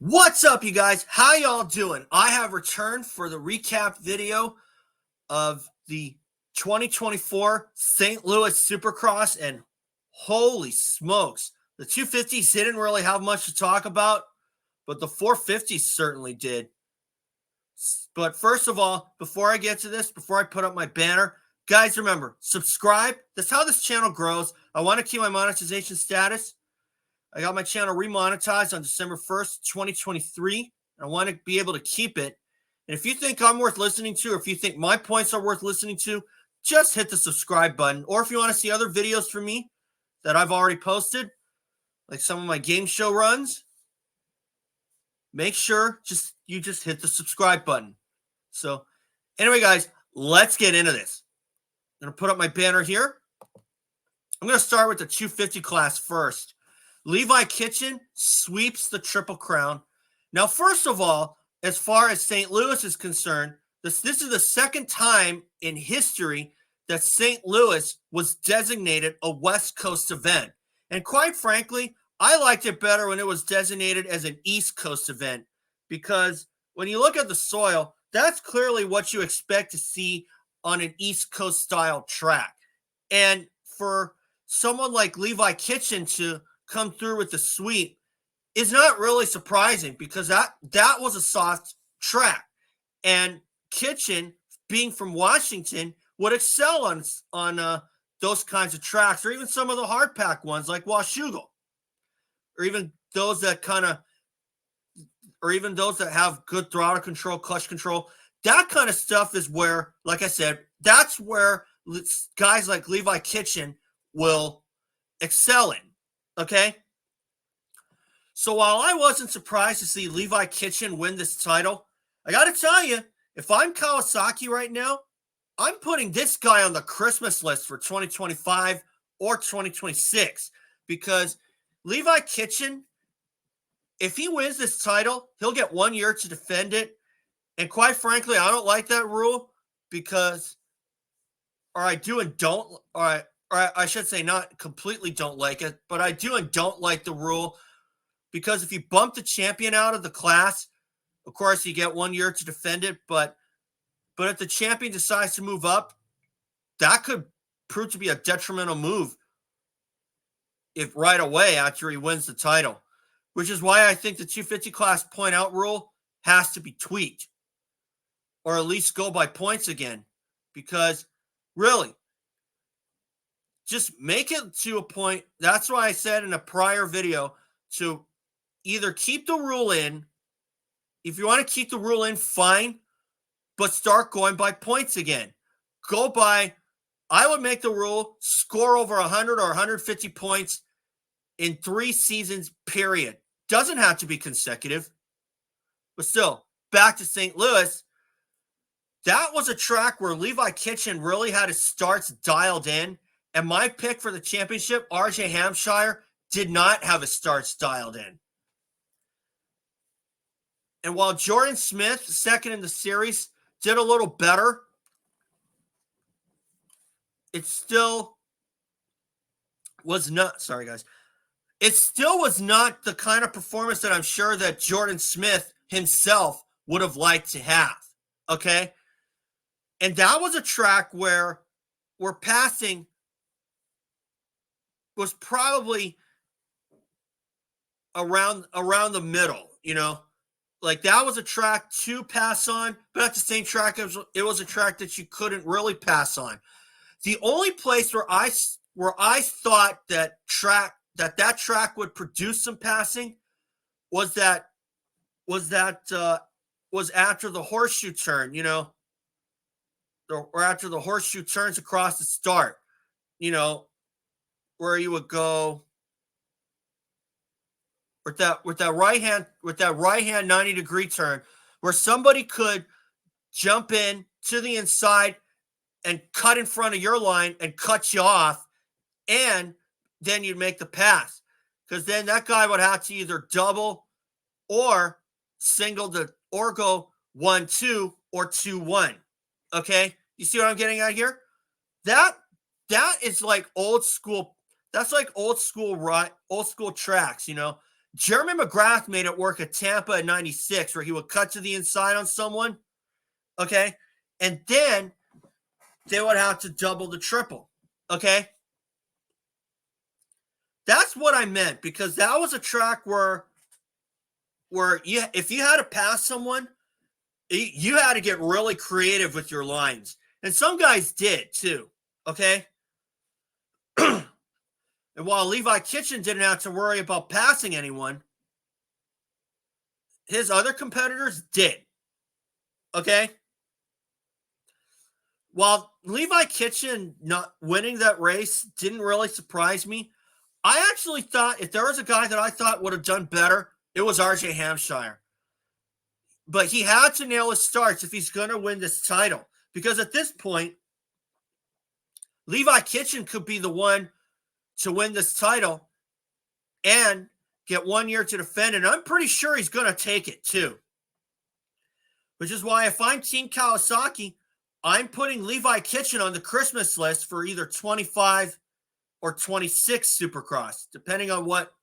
What's up, you guys? How y'all doing? I have returned for the recap video of the 2024 St. Louis Supercross, and holy smokes, the 250s didn't really have much to talk about, but the 450s certainly did. But first of all, before I get to this, before I put up my banner, guys, remember, subscribe. That's how this channel grows. I want to keep my monetization status. I got my channel remonetized on December 1st, 2023. And I want to be able to keep it. And if you think I'm worth listening to, or if you think my points are worth listening to, just hit the subscribe button. Or if you want to see other videos from me that I've already posted, like some of my game show runs, make sure you just hit the subscribe button. So anyway, guys, let's get into this. I'm going to put up my banner here. I'm going to start with the 250 class first. Levi Kitchen sweeps the Triple Crown. Now, first of all, as far as St. Louis is concerned, this is the second time in history that St. Louis was designated a West Coast event. And quite frankly, I liked it better when it was designated as an East Coast event, because when you look at the soil, that's clearly what you expect to see on an East Coast style track. And for someone like Levi Kitchen to come through with the sweep is not really surprising, because that was a soft track, and Kitchen, being from Washington, would excel on those kinds of tracks, or even some of the hard pack ones like Washougal, or even those that have good throttle control, clutch control. That kind of stuff is where, like I said, that's where guys like Levi Kitchen will excel in. Okay, so while I wasn't surprised to see Levi Kitchen win this title, I got to tell you, if I'm Kawasaki right now, I'm putting this guy on the Christmas list for 2025 or 2026, because Levi Kitchen, if he wins this title, he'll get 1 year to defend it. And quite frankly, I don't like that rule, because, or I do and don't, or I should say not completely don't like it, but I do and don't like the rule, because if you bump the champion out of the class, of course you get 1 year to defend it, but if the champion decides to move up, that could prove to be a detrimental move if right away after he wins the title, which is why I think the 250 class point out rule has to be tweaked, or at least go by points again, because really, just make it to a point. That's why I said in a prior video to either keep the rule in. If you want to keep the rule in, fine, but start going by points again. Go by, I would make the rule score over 100 or 150 points in 3 seasons, period. Doesn't have to be consecutive. But still, back to St. Louis. That was a track where Levi Kitchen really had his starts dialed in. And my pick for the championship, RJ Hampshire, did not have his starts dialed in. And while Jordon Smith, second in the series, did a little better, it still was not, sorry guys, it still was not the kind of performance that I'm sure that Jordon Smith himself would have liked to have, okay? And that was a track where passing was probably around the middle, you know? Like, that was a track to pass on, but at the same track, it was a track that you couldn't really pass on. The only place where I thought that track would produce some passing was after the horseshoe turn, you know, or after the horseshoe turns across the start, you know, where you would go with that right hand 90-degree turn, where somebody could jump in to the inside and cut in front of your line and cut you off, and then you'd make the pass, because then that guy would have to either double or single or go 1-2 or 2-1. Okay, you see what I'm getting at here? That is like old school. That's like old school tracks, you know. Jeremy McGrath made it work at Tampa in 96, where he would cut to the inside on someone, okay? And then they would have to double the triple, okay? That's what I meant, because that was a track where if you had to pass someone, you had to get really creative with your lines. And some guys did too, okay? And while Levi Kitchen didn't have to worry about passing anyone, his other competitors did, okay? While Levi Kitchen not winning that race didn't really surprise me, I actually thought if there was a guy that I thought would have done better, it was RJ Hampshire. But he had to nail his starts if he's going to win this title. Because at this point, Levi Kitchen could be the one to win this title and get 1 year to defend. And I'm pretty sure he's going to take it too. Which is why if I'm Team Kawasaki, I'm putting Levi Kitchen on the Christmas list for either 25 or 26 Supercross, depending on what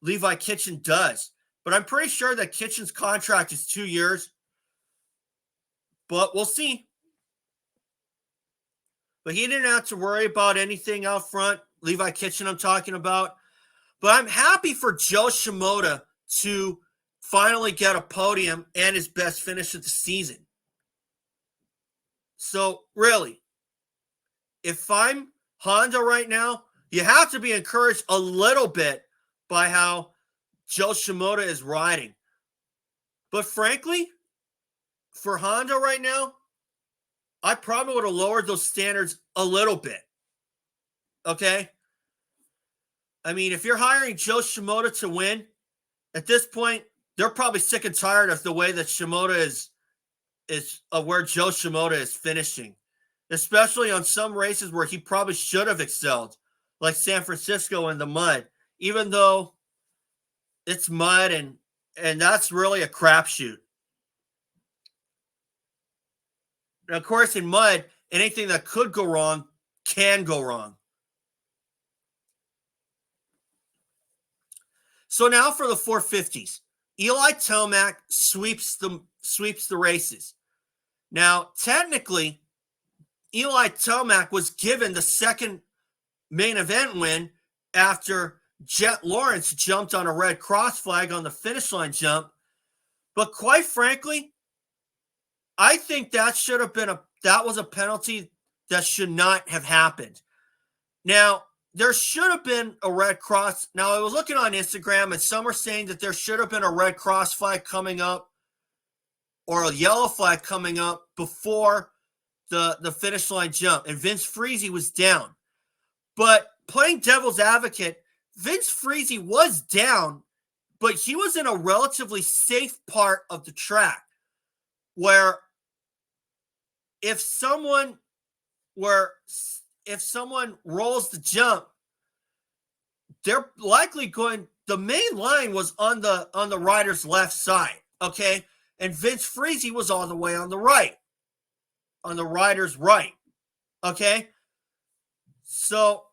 Levi Kitchen does. But I'm pretty sure that Kitchen's contract is 2 years. But we'll see. But he didn't have to worry about anything out front. Levi Kitchen I'm talking about. But I'm happy for Jo Shimoda to finally get a podium and his best finish of the season. So, really, if I'm Honda right now, you have to be encouraged a little bit by how Jo Shimoda is riding. But frankly, for Honda right now, I probably would have lowered those standards a little bit. Okay? I mean, if you're hiring Jo Shimoda to win, at this point, they're probably sick and tired of the way that Shimoda is where Jo Shimoda is finishing, especially on some races where he probably should have excelled, like San Francisco in the mud, even though it's mud and that's really a crapshoot. And of course, in mud, anything that could go wrong can go wrong. So now for the 450s. Eli Tomac sweeps the races. Now, technically, Eli Tomac was given the second main event win after Jett Lawrence jumped on a red cross flag on the finish line jump. But quite frankly, I think that was a penalty that should not have happened. Now, there should have been a red cross. Now, I was looking on Instagram, and some are saying that there should have been a red cross flag coming up or a yellow flag coming up before the finish line jump, and Vince Friese was down. But playing devil's advocate, Vince Friese was down, but he was in a relatively safe part of the track where if someone rolls the jump, they're likely going. The main line was on the rider's left side, okay, and Vince Friese was all the way on the right, on the rider's right, okay. So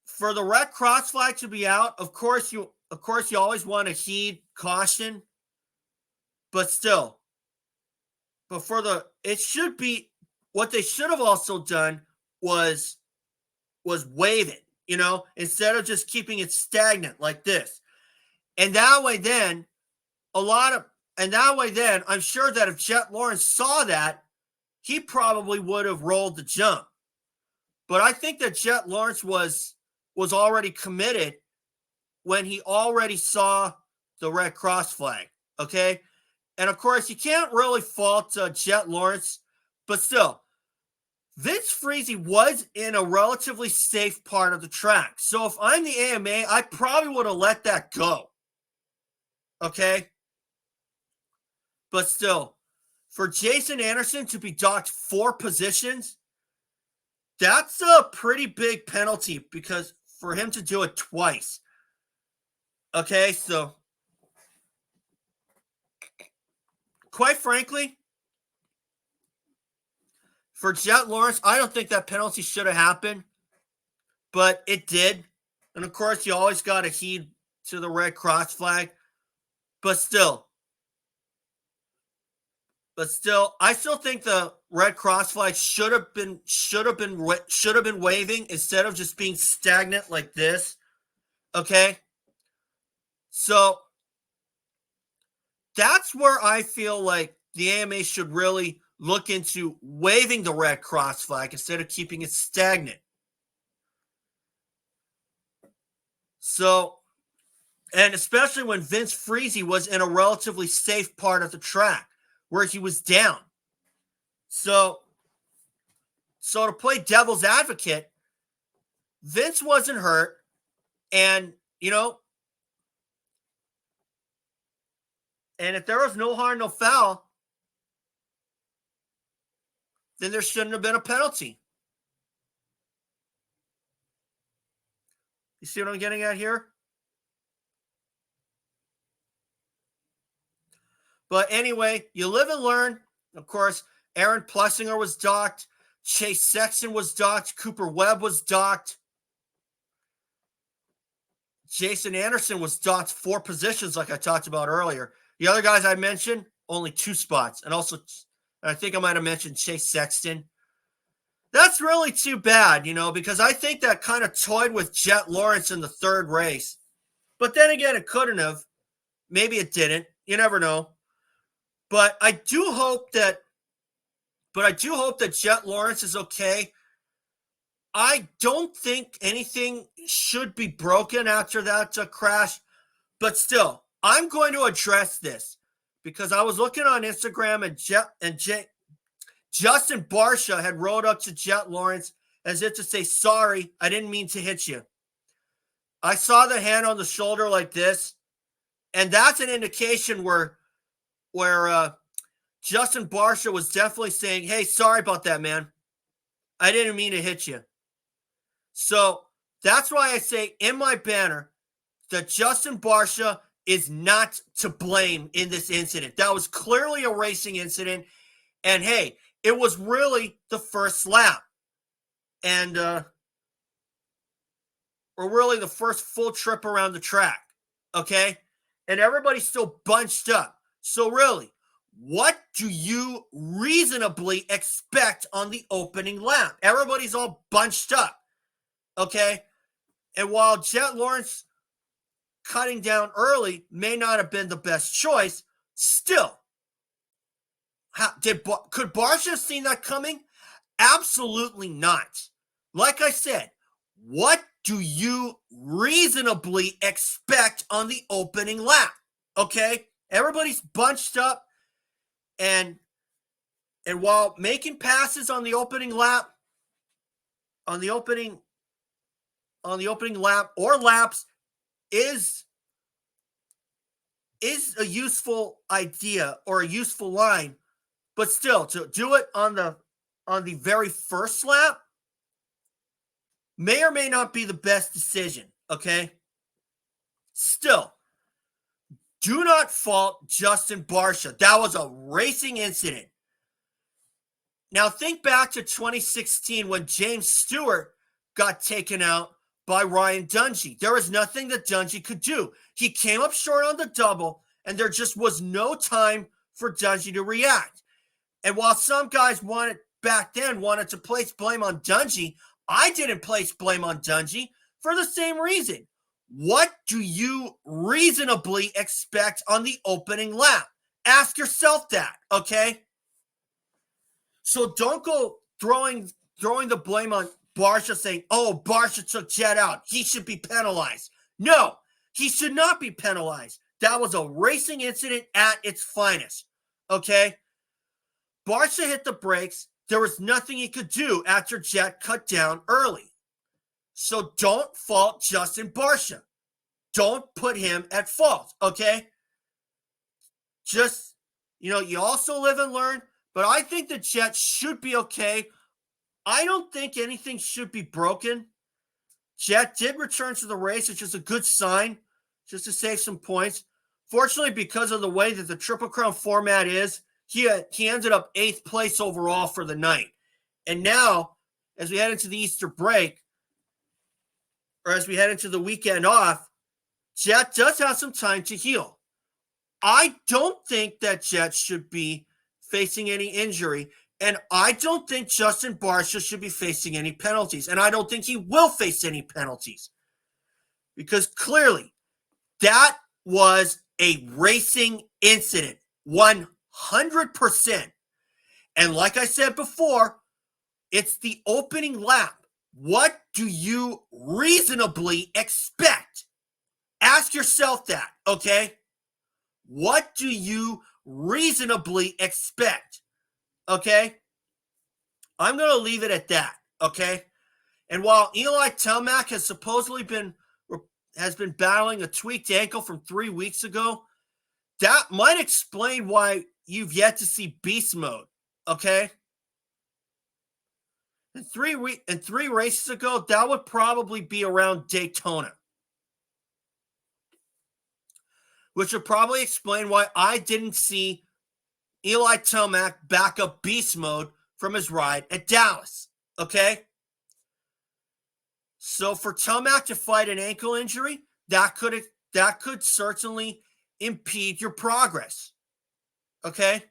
for the red cross flag to be out, of course you always want to heed caution, but still, it should be what they should have also done was wave it, instead of just keeping it stagnant like this. And that way then, I'm sure that if Jett Lawrence saw that, he probably would have rolled the jump. But I think that Jett Lawrence was already committed when he already saw the red cross flag, okay? And of course, you can't really fault Jett Lawrence, but still, Vince Friese was in a relatively safe part of the track. So if I'm the AMA, I probably would have let that go. Okay? But still, for Jason Anderson to be docked 4 positions, that's a pretty big penalty because for him to do it twice. Okay, so quite frankly, for Jett Lawrence, I don't think that penalty should have happened, but it did. And of course, you always got to heed to the red cross flag. But still, I still think the red cross flag should have been waving instead of just being stagnant like this. Okay, so that's where I feel like the AMA should really look into waving the red cross flag instead of keeping it stagnant. So, and especially when Vince Freeze was in a relatively safe part of the track where he was down. So to play devil's advocate, Vince wasn't hurt. And, and if there was no harm, no foul, then there shouldn't have been a penalty. You see what I'm getting at here? But anyway, you live and learn. Of course, Aaron Plessinger was docked. Chase Sexton was docked. Cooper Webb was docked. Jason Anderson was docked 4 positions like I talked about earlier. The other guys I mentioned, only 2 spots. And also, I think I might have mentioned Chase Sexton. That's really too bad, because I think that kind of toyed with Jett Lawrence in the 3rd race. But then again, it couldn't have. Maybe it didn't. You never know. But I do hope that Jett Lawrence is okay. I don't think anything should be broken after that crash. But still, I'm going to address this because I was looking on Instagram and Justin BARCIA had rode up to Jett Lawrence as if to say, sorry, I didn't mean to hit you. I saw the hand on the shoulder like this, and that's an indication where Justin BARCIA was definitely saying, hey, sorry about that, man. I didn't mean to hit you. So that's why I say in my banner that Justin BARCIA is not to blame in this incident. That was clearly a racing incident. And hey, it was really the first lap. And, or really the first full trip around the track. Okay? And everybody's still bunched up. So really, what do you reasonably expect on the opening lap? Everybody's all bunched up. Okay? And while Jett Lawrence cutting down early may not have been the best choice, still, could BARCIA have seen that coming? Absolutely not. Like I said, what do you reasonably expect on the opening lap? Okay? Everybody's bunched up, and while making passes on the opening lap, on the opening lap or laps is a useful idea or a useful line, but still to do it on the very first lap may or may not be the best decision, okay? Still, do not fault Justin BARCIA. That was a racing incident. Now think back to 2016 when James Stewart got taken out by Ryan Dungey. There was nothing that Dungey could do. He came up short on the double, and there just was no time for Dungey to react. And while some guys wanted to place blame on Dungey, I didn't place blame on Dungey for the same reason. What do you reasonably expect on the opening lap? Ask yourself that, okay? So don't go throwing the blame on BARCIA saying, oh, BARCIA took Jett out. He should be penalized. No, he should not be penalized. That was a racing incident at its finest, okay? BARCIA hit the brakes. There was nothing he could do after Jett cut down early. So don't fault Justin BARCIA. Don't put him at fault, okay? Just, you also live and learn, but I think that Jett should be okay. I don't think anything should be broken. Jett did return to the race, which is a good sign, just to save some points. Fortunately, because of the way that the Triple Crown format is, he ended up 8th place overall for the night. And now, as we head into the Easter break, or as we head into the weekend off, Jett does have some time to heal. I don't think that Jett should be facing any injury, and I don't think Justin BARCIA should be facing any penalties, and I don't think he will face any penalties, because clearly that was a racing incident, 100%. And like I said before, it's the opening lap. What do you reasonably expect? Ask yourself that, okay? What do you reasonably expect? Okay? I'm going to leave it at that, okay? And while Eli Tomac has supposedly been battling a tweaked ankle from 3 weeks ago, that might explain why you've yet to see beast mode, okay? And 3 races ago, that would probably be around Daytona, which would probably explain why I didn't see Eli Tomac back up beast mode from his ride at Dallas, okay? So for Tomac to fight an ankle injury, that could certainly impede your progress, okay?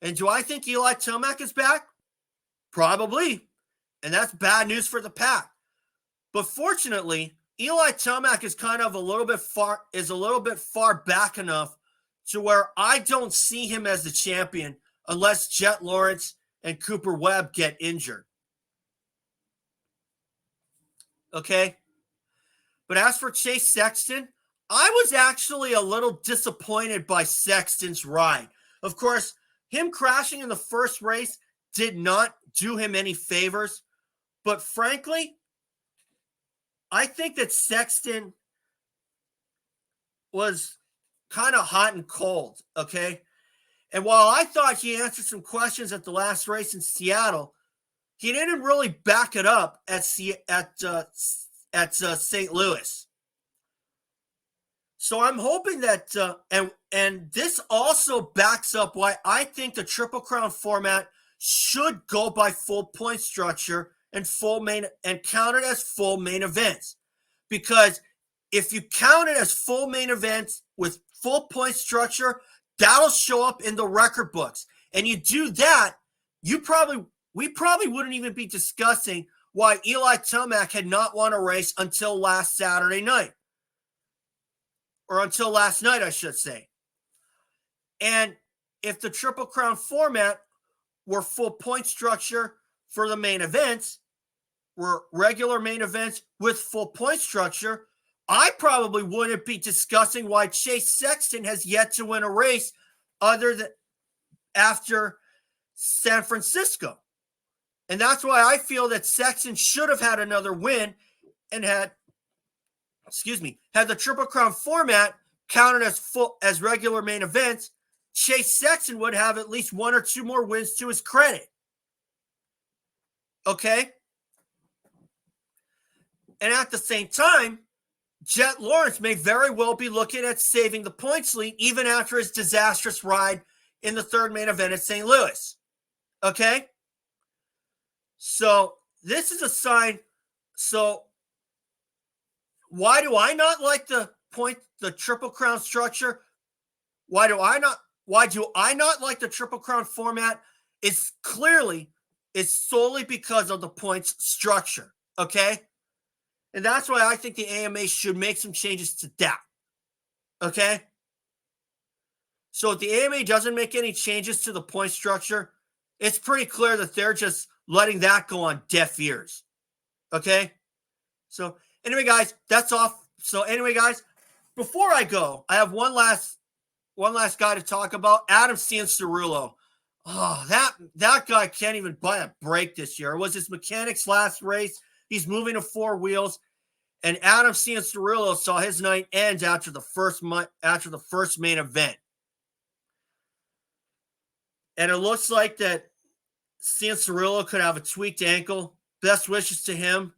And do I think Eli Tomac is back? Probably, and that's bad news for the pack. But fortunately, Eli Tomac is kind of a little bit far back enough to where I don't see him as the champion unless Jett Lawrence and Cooper Webb get injured. Okay? But as for Chase Sexton, I was actually a little disappointed by Sexton's ride. Of course, him crashing in the first race did not do him any favors. But frankly, I think that Sexton was kind of hot and cold, okay? And while I thought he answered some questions at the last race in Seattle, he didn't really back it up at St. Louis. So I'm hoping that, and this also backs up why I think the Triple Crown format should go by full point structure and count it as full main events. Because if you count it as full main events with full point structure, that'll show up in the record books. And you do that, we probably wouldn't even be discussing why Eli Tomac had not won a race until last Saturday night. Or until last night, I should say. And if the Triple Crown format were full point structure for the main events, were regular main events with full point structure, I probably wouldn't be discussing why Chase Sexton has yet to win a race other than after San Francisco. And that's why I feel that Sexton should have had another win and had the Triple Crown format counted as regular main events, Chase Sexton would have at least 1 or 2 more wins to his credit. Okay? And at the same time, Jett Lawrence may very well be looking at saving the points lead even after his disastrous ride in the third main event at St. Louis. Okay? So this is a sign. So why do I not like the Triple Crown structure? Why do I not like the Triple Crown format? It's solely because of the points structure. Okay? And that's why I think the AMA should make some changes to that. Okay? So if the AMA doesn't make any changes to the point structure, it's pretty clear that they're just letting that go on deaf ears. Okay? So anyway, guys, that's off. So anyway, guys, before I go, I have one last guy to talk about, Adam Cianciarulo. Oh, that guy can't even buy a break this year. It was his mechanic's last race. He's moving to 4 wheels. And Adam Cianciarulo saw his night end after the first main event. And it looks like that Cianciarulo could have a tweaked ankle. Best wishes to him.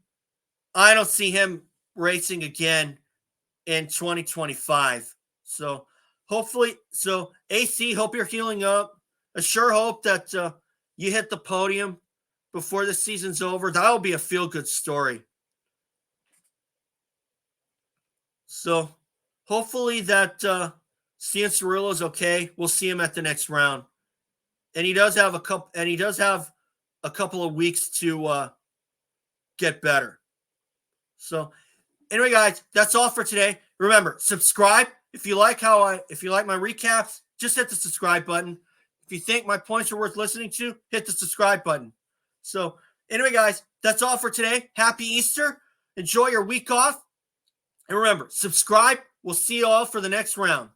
I don't see him racing again in 2025. So AC, hope you're healing up. I sure hope that you hit the podium before the season's over. That'll be a feel-good story. So hopefully that Cianciarulo is okay. We'll see him at the next round. And he does have a couple of weeks to get better. So anyway, guys, that's all for today. Remember, subscribe if you like my recaps. Just hit the subscribe button. If you think my points are worth listening to, hit the subscribe button. So anyway, guys, that's all for today. Happy Easter. Enjoy your week off. And remember, subscribe. We'll see you all for the next round.